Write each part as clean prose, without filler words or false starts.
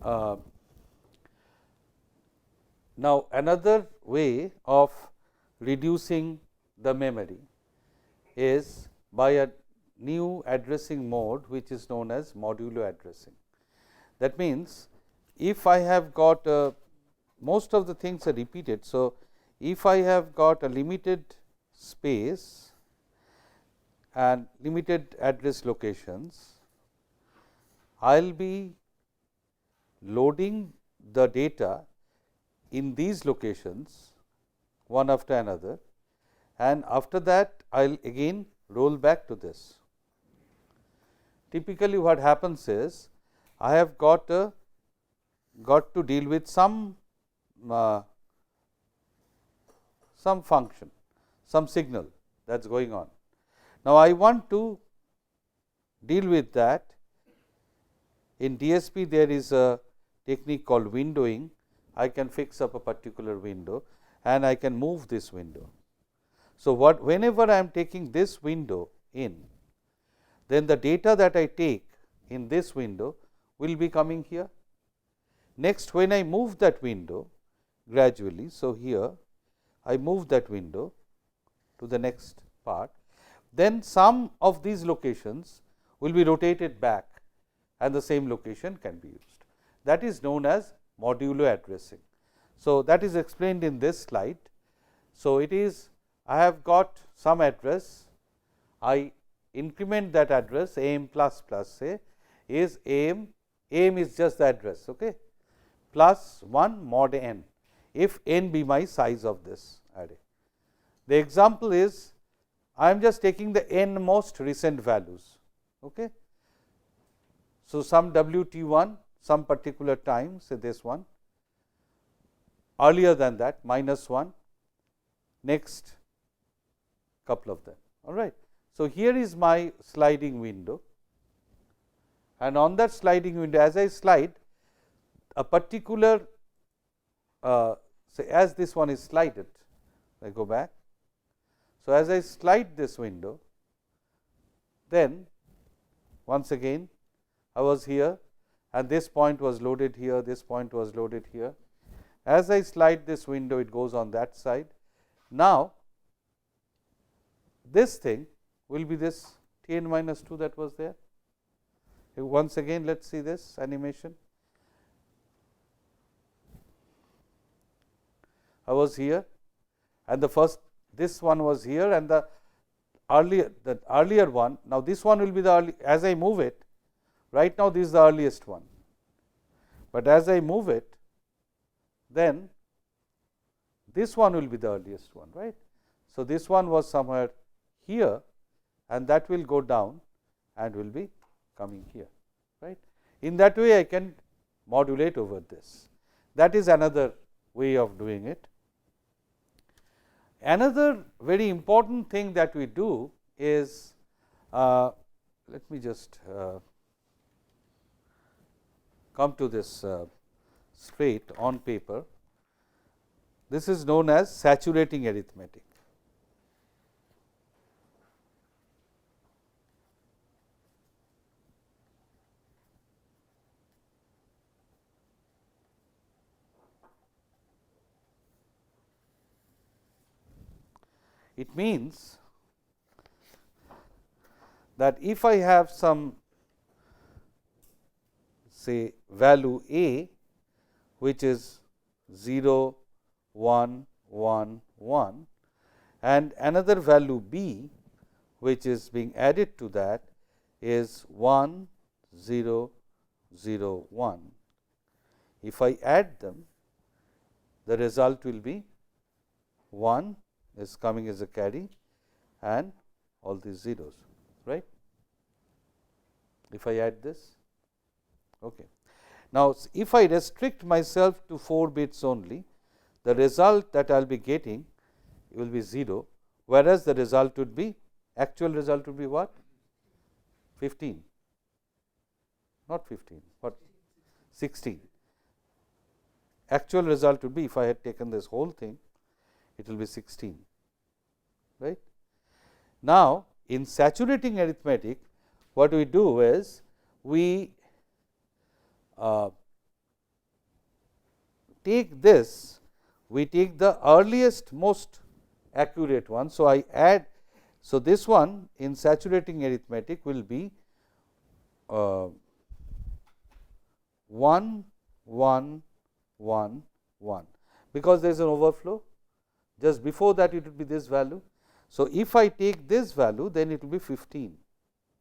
Uh, Now, another way of reducing the memory is by a new addressing mode, which is known as modulo addressing. That means, if I have got most of the things are repeated. So, if I have got a limited space and limited address locations, I will be loading the data in these locations one after another, and after that I will again roll back to this. Typically what happens is, I have got to deal with some function, some signal that is going on. Now, I want to deal with that. In DSP there is a technique called windowing. I can fix up a particular window and I can move this window. So, whenever I am taking this window in, then the data that I take in this window will be coming here. Next, when I move that window gradually, so here I move that window to the next part, then some of these locations will be rotated back and the same location can be used. That is known as modulo addressing. So, that is explained in this slide. So, it is I have got some address, I increment that address am plus plus say is am is just the address, okay, plus 1 mod n, if n be my size of this array. The example is I am just taking the n most recent values. Okay. So, some WT1 some particular time, say this one, earlier than that -1, next couple of them, all right. So, here is my sliding window, and on that sliding window as I slide a particular say as this one is slided, I go back. So, as I slide this window, then once again I was here and this point was loaded here, this point was loaded here. As I slide this window, it goes on that side. Now, this thing will be this T n minus 2 that was there. Once again, let us see this animation. I was here and the first, this one was here and the earlier one. Now, this one will be the early, as I move it, right now this is the earliest one, but as I move it, then this one will be the earliest one, right. So, this one was somewhere here and that will go down and will be coming here, right. In that way I can modulate over this. That is another way of doing it. Another very important thing that we do is, let me just come to this straight on paper. This is known as saturating arithmetic. It means that if I have some say value a, which is 0, 1, 1, 1, and another value b, which is being added to that is 1, 0, 0, 1. If I add them, the result will be 1 is coming as a carry and all these zeros, right. If I add this, okay. Now, if I restrict myself to 4 bits only, the result that I will be getting will be 0, whereas the result would be, actual result would be what? 15, not 15, what? 16. Actual result would be, if I had taken this whole thing, it will be 16, right. Now, in saturating arithmetic, what we do is we take this, we take the earliest most accurate one. So, I add, so this one in saturating arithmetic will be 1 1 1 1, because there is an overflow. Just before that it will be this value. So, if I take this value, then it will be 15,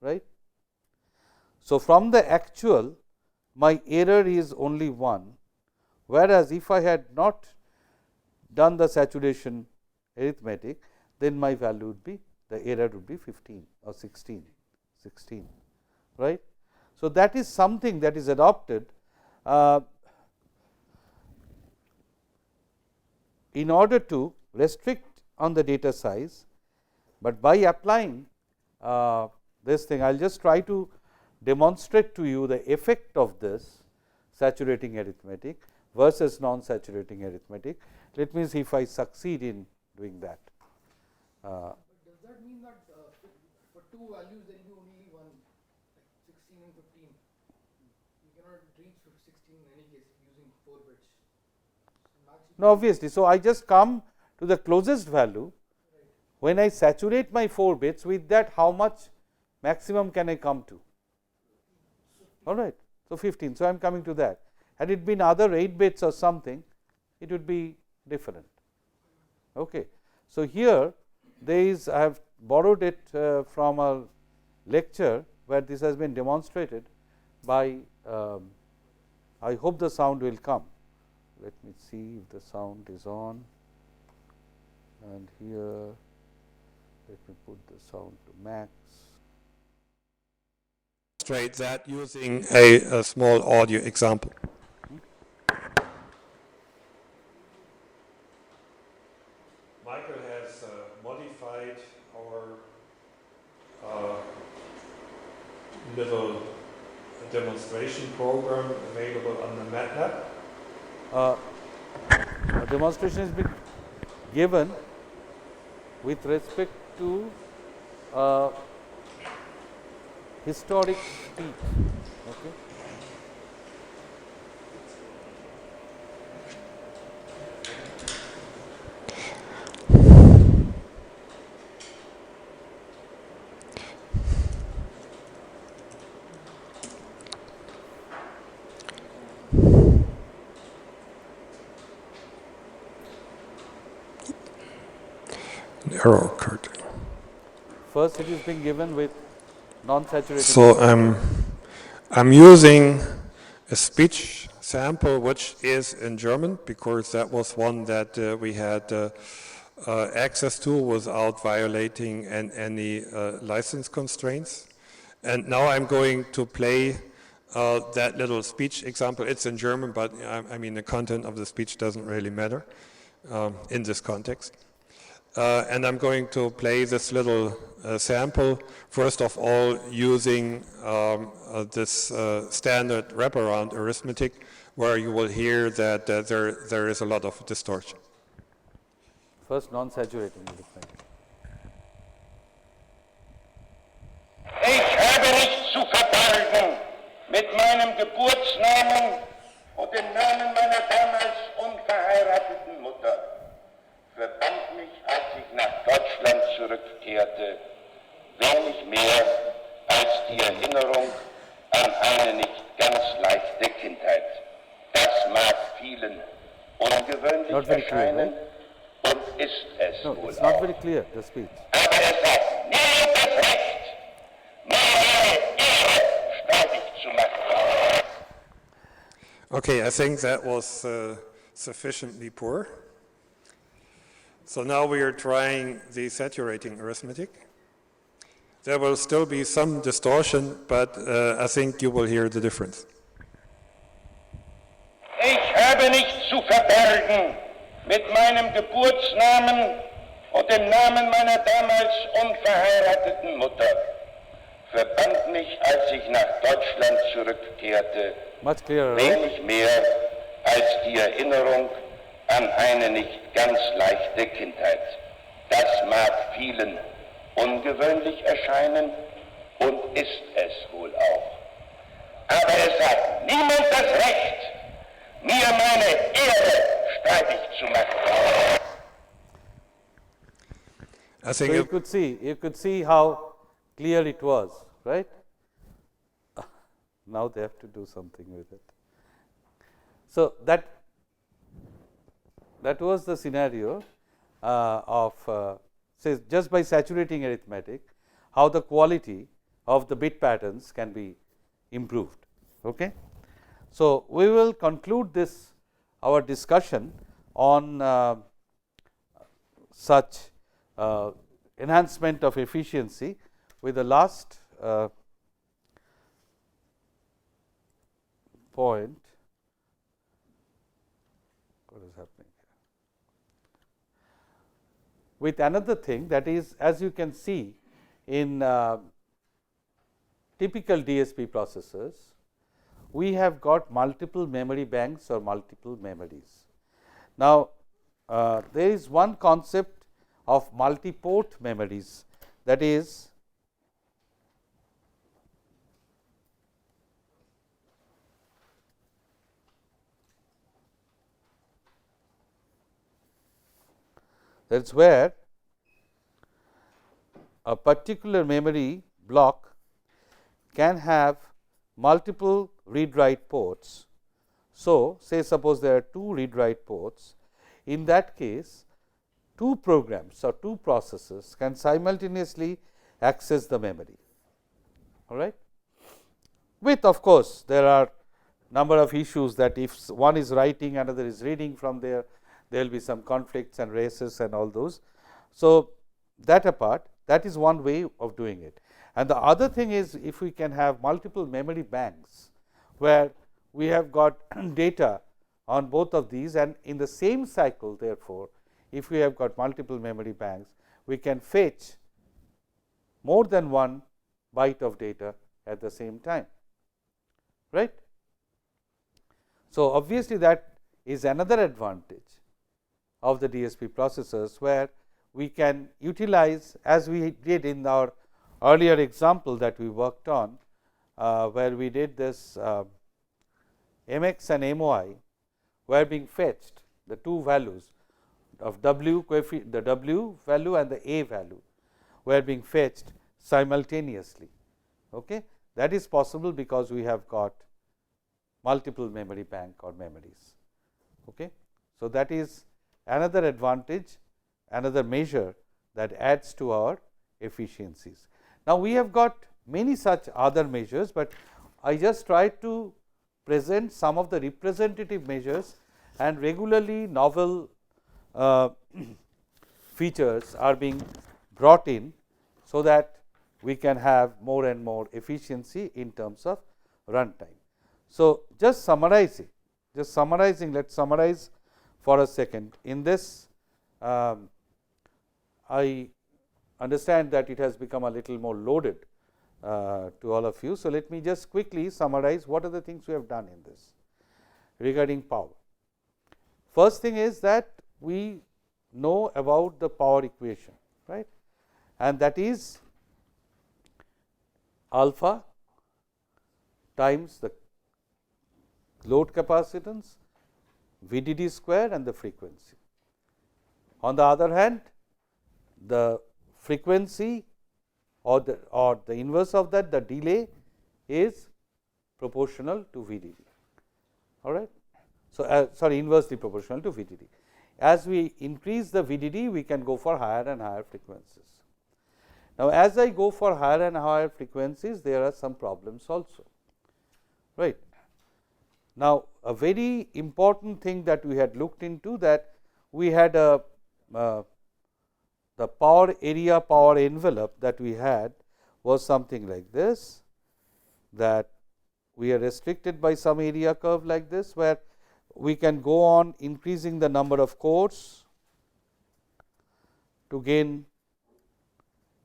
right. So, from the actual my error is only 1, whereas if I had not done the saturation arithmetic, then my value would be, the error would be 15 or 16, right. So, that is something that is adopted in order to restrict on the data size, but by applying this thing, I will just try to demonstrate to you the effect of this saturating arithmetic versus non-saturating arithmetic. Let me see if I succeed in doing that. But does that mean that for two values there will be only one, like 16 and 15? You cannot reach 16 in any case using 4 bits. No, obviously. So, I just come to the closest value. When I saturate my 4 bits, with that how much maximum can I come to? All right. So, 15. So, I am coming to that. Had it been other 8 bits or something, it would be different. Okay. So, here there is, I have borrowed it from a lecture where this has been demonstrated by, I hope the sound will come. Let me see if the sound is on, and here let me put the sound to max. Demonstrate that using a small audio example. Michael has modified our little demonstration program available on the MATLAB. A demonstration has been given with respect to historic speech. Okay. Error occurred. First, it is being given with non-saturated. So I'm using a speech sample which is in German, because that was one that we had access to without violating any license constraints. And now I'm going to play that little speech example. It's in German, but I mean the content of the speech doesn't really matter in this context. And I'm going to play this little sample, first of all using this standard wraparound arithmetic, where you will hear that there is a lot of distortion. First non-saturating arithmetic. Ich habe nichts zu verbergen mit meinem Geburtsnamen und dem Namen meiner damals unverheirateten Mutter. Verband mich, als ich nach Deutschland zurückkehrte, wenig mehr als die Erinnerung an eine nicht ganz leichte Kindheit. Das mag vielen ungewöhnlich erscheinen und ist es No, wohl it's not auch. very clear, the speech. Aber es hat niemand das Recht, meine Ehre streitig zu machen. Okay, I think that was sufficiently poor. So now we are trying the saturating arithmetic. There will still be some distortion, but I think you will hear the difference. Ich habe nichts zu verbergen mit meinem Geburtsnamen und dem Namen meiner damals unverheirateten Mutter. Verband mich, als ich nach Deutschland zurückkehrte, Much clearer, right? wenig mehr als die Erinnerung an eine nicht ganz leichte Kindheit. Das mag vielen ungewöhnlich erscheinen und ist es wohl auch. Aber es hat niemand das Recht, mir meine Ehre I So think you could see how clear it was, right? Now they have to do something with it. So that was the scenario of say just by saturating arithmetic, how the quality of the bit patterns can be improved. Okay. So, we will conclude this our discussion on such enhancement of efficiency with the last point. What is happening here? With another thing, that is, as you can see in typical DSP processors, we have got multiple memory banks or multiple memories. Now, there is one concept of multiport memories, that is, that is where a particular memory block can have multiple read write ports. So, say suppose there are 2 read write ports, in that case 2 programs or 2 processes can simultaneously access the memory, all right. With, of course, there are number of issues that if one is writing, another is reading from there, there will be some conflicts and races and all those. So, that apart, that is one way of doing it. And the other thing is, if we can have multiple memory banks, where we have got data on both of these, and in the same cycle, therefore, if we have got multiple memory banks, we can fetch more than one byte of data at the same time, right. So, obviously, that is another advantage of the DSP processors, where we can utilize, as we did in our earlier example that we worked on, where we did this mx and MOI were being fetched, the 2 values of W, the W value and the A value were being fetched simultaneously. Okay. That is possible because we have got multiple memory bank or memories. Okay. So, that is another advantage, another measure that adds to our efficiencies. Now, we have got many such other measures, but I just tried to present some of the representative measures, and regularly novel features are being brought in, so that we can have more and more efficiency in terms of runtime. So, just summarizing, let us summarize for a second. In this, I understand that it has become a little more loaded to all of you. So, let me just quickly summarize what are the things we have done in this regarding power. First thing is that we know about the power equation, right, and that is alpha times the load capacitance, VDD square and the frequency. On the other hand, the frequency or the inverse of that, the delay, is proportional to VDD, all right. So, sorry, inversely proportional to VDD. As we increase the VDD, we can go for higher and higher frequencies. Now, as I go for higher and higher frequencies, there are some problems also, right. Now, a very important thing that we had looked into, that we had a the power area, power envelope that we had was something like this, that we are restricted by some area curve like this, where we can go on increasing the number of cores to gain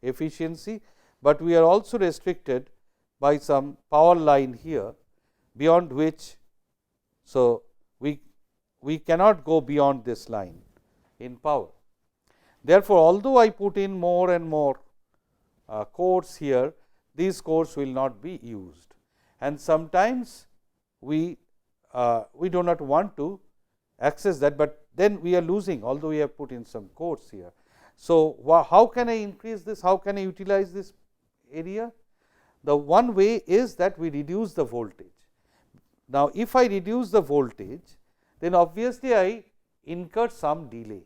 efficiency, but we are also restricted by some power line here, beyond which, so we cannot go beyond this line in power. Therefore, although I put in more and more cores here, these cores will not be used, and sometimes we do not want to access that, but then we are losing, although we have put in some cores here. So, how can I increase this? How can I utilize this area? The one way is that we reduce the voltage. Now, if I reduce the voltage, then obviously I incur some delay,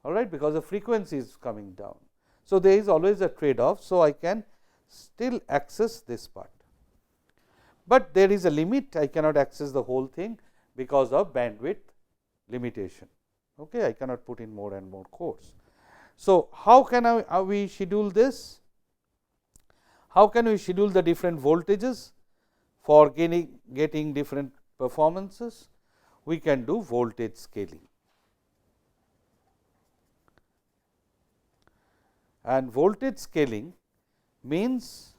all right, because the frequency is coming down. So, there is always a trade off. So, I can still access this part, but there is a limit. I cannot access the whole thing because of bandwidth limitation. Okay, I cannot put in more and more cores. So, how can we schedule this? How can we schedule the different voltages for getting different performances? We can do voltage scaling, and voltage scaling means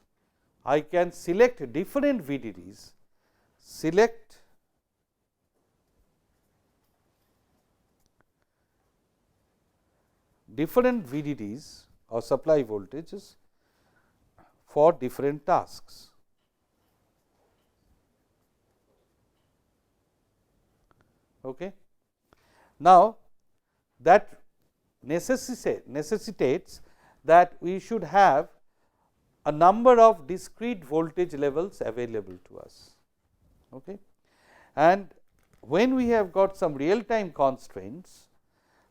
I can select different VDDs, select different VDDs or supply voltages for different tasks. Okay. Now, that necessitates that we should have a number of discrete voltage levels available to us. Okay. And when we have got some real time constraints,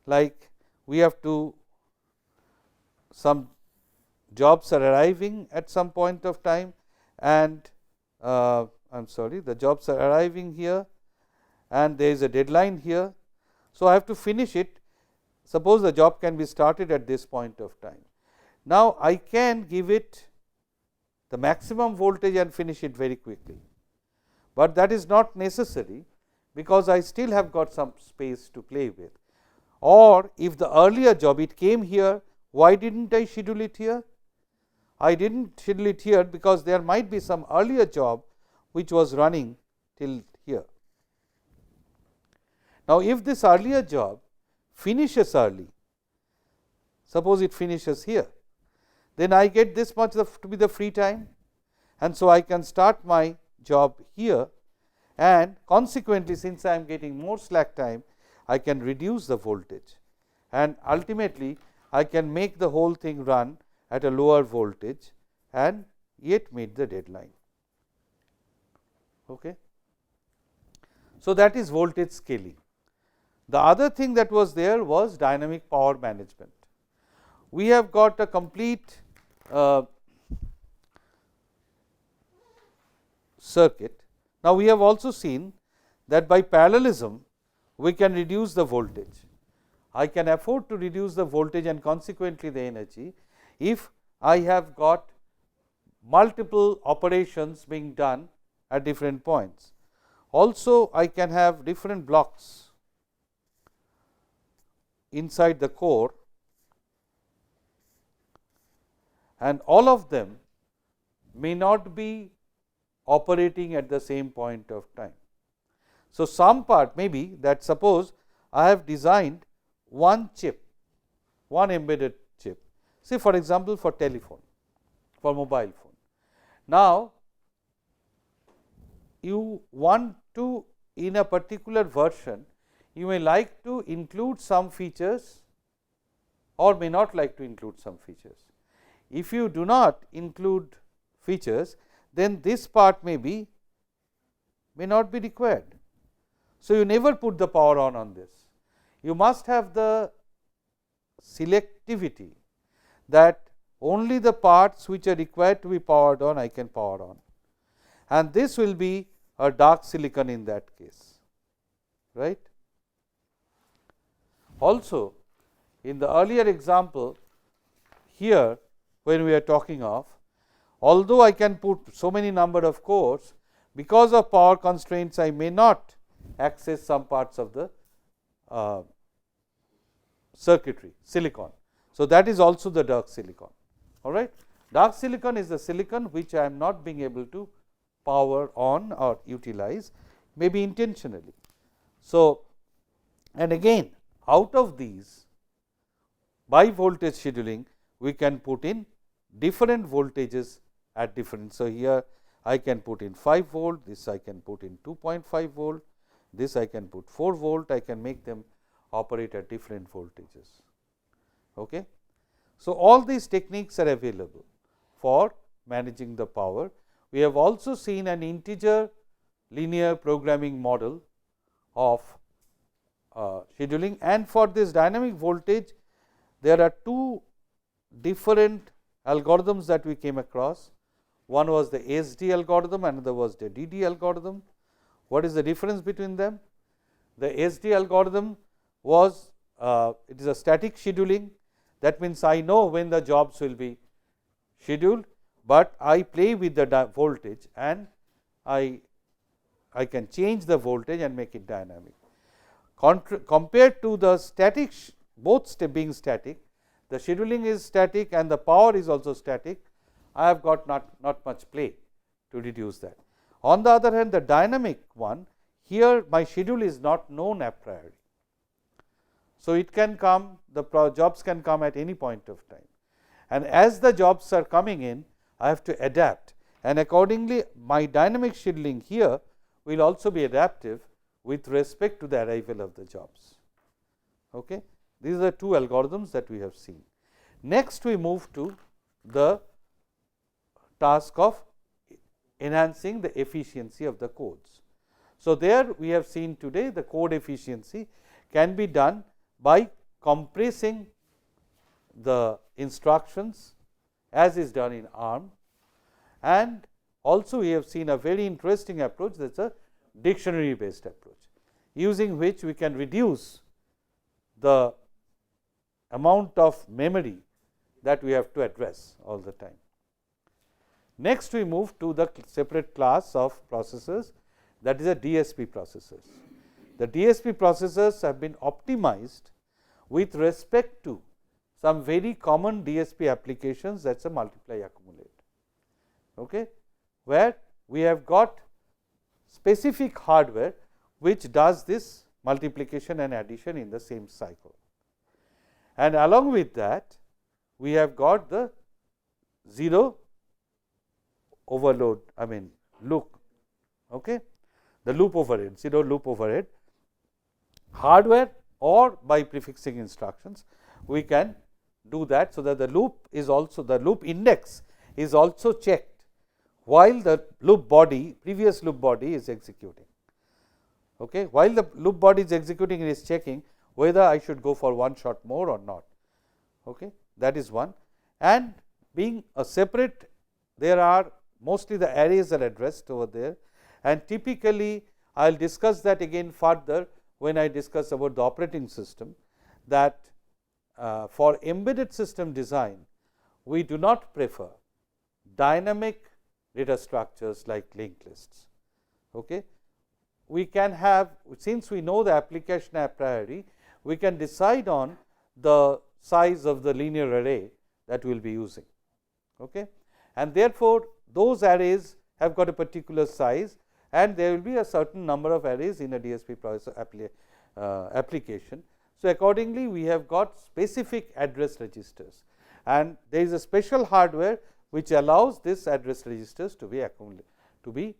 like we have to, some jobs are arriving at some point of time, and I am sorry, the jobs are arriving here and there is a deadline here. So, I have to finish it. Suppose the job can be started at this point of time. Now, I can give it the maximum voltage and finish it very quickly, but that is not necessary, because I still have got some space to play with. Or if the earlier job, it came here, why did not I schedule it here? I did not schedule it here because there might be some earlier job which was running till here. Now, if this earlier job finishes early, suppose it finishes here, then I get this much to be the free time, and so I can start my job here, and consequently, since I am getting more slack time, I can reduce the voltage, and ultimately I can make the whole thing run at a lower voltage and yet meet the deadline. Okay. So, that is voltage scaling. The other thing that was there was dynamic power management. We have got a complete circuit. Now, we have also seen that by parallelism we can reduce the voltage. I can afford to reduce the voltage and consequently the energy if I have got multiple operations being done at different points. Also, I can have different blocks inside the core, and all of them may not be operating at the same point of time. So, some part may be that, suppose I have designed one chip, one embedded chip, say for example, for telephone, for mobile phone. Now, you want to, in a particular version, you may like to include some features or may not like to include some features. If you do not include features, then this part may not be required. So, you never put the power on this. You must have the selectivity that only the parts which are required to be powered on I can power on, and this will be a dark silicon in that case, right. Also, in the earlier example here, when we are talking of, although I can put so many number of cores, because of power constraints I may not access some parts of the circuitry, silicon. So, that is also the dark silicon, all right. Dark silicon is the silicon which I am not being able to power on or utilize, maybe intentionally. So, and again, out of these, by voltage scheduling we can put in different voltages at different. So, here I can put in 5 volt, this I can put in 2.5 volt, this I can put 4 volt, I can make them operate at different voltages. Okay. So, all these techniques are available for managing the power. We have also seen an integer linear programming model of scheduling, and for this dynamic voltage there are two different algorithms that we came across. One was the SD algorithm, another was the DD algorithm. What is the difference between them? The SD algorithm was it is a static scheduling. That means, I know when the jobs will be scheduled, but I play with the voltage and I can change the voltage and make it dynamic. Compared to the static, both being static, the scheduling is static and the power is also static. I have got not much play to reduce that. On the other hand, the dynamic one, here my schedule is not known a priori. So, it can come, the jobs can come at any point of time, and as the jobs are coming in, I have to adapt, and accordingly my dynamic scheduling here will also be adaptive with respect to the arrival of the jobs. Okay. These are two algorithms that we have seen. Next, we move to the task of enhancing the efficiency of the codes. So, there we have seen today the code efficiency can be done by compressing the instructions as is done in ARM, and also we have seen a very interesting approach, that is a dictionary based approach, using which we can reduce the amount of memory that we have to address all the time. Next, we move to the separate class of processors, that is a DSP processors. The DSP processors have been optimized with respect to some very common DSP applications, that is a multiply accumulate, okay, where we have got specific hardware which does this multiplication and addition in the same cycle. And along with that, we have got the zero overload, loop, okay, the loop overhead, zero loop overhead hardware, or by prefixing instructions we can do that. So, that the loop is also, the loop index is also checked while the loop body, previous loop body is executing. Okay. While the loop body is executing, it is checking whether I should go for one shot more or not. Okay. That is one, and being a separate, there are mostly the arrays are addressed over there, and typically I will discuss that again further when I discuss about the operating system, that for embedded system design we do not prefer dynamic data structures like linked lists. Okay. We can have, since we know the application a priori, we can decide on the size of the linear array that we will be using. Okay. And therefore, those arrays have got a particular size, and there will be a certain number of arrays in a DSP processor application. So, accordingly we have got specific address registers, and there is a special hardware which allows this address registers to be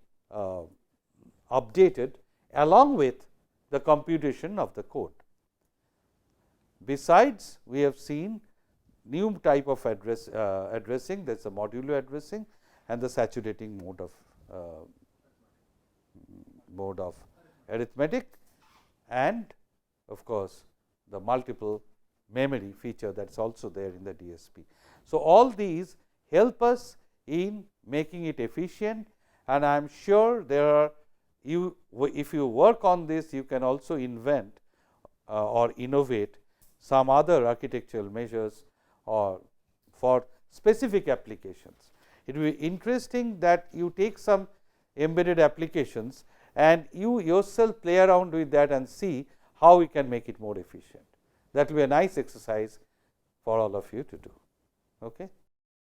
updated along with the computation of the code. Besides, we have seen new type of addressing, that is a modulo addressing and the saturating mode of arithmetic, and of course, the multiple memory feature that is also there in the DSP. So, all these help us in making it efficient, and I am sure there are if you work on this, you can also invent or innovate some other architectural measures or for specific applications. It will be interesting that you take some embedded applications and you yourself play around with that and see how we can make it more efficient. That will be a nice exercise for all of you to do. Okay.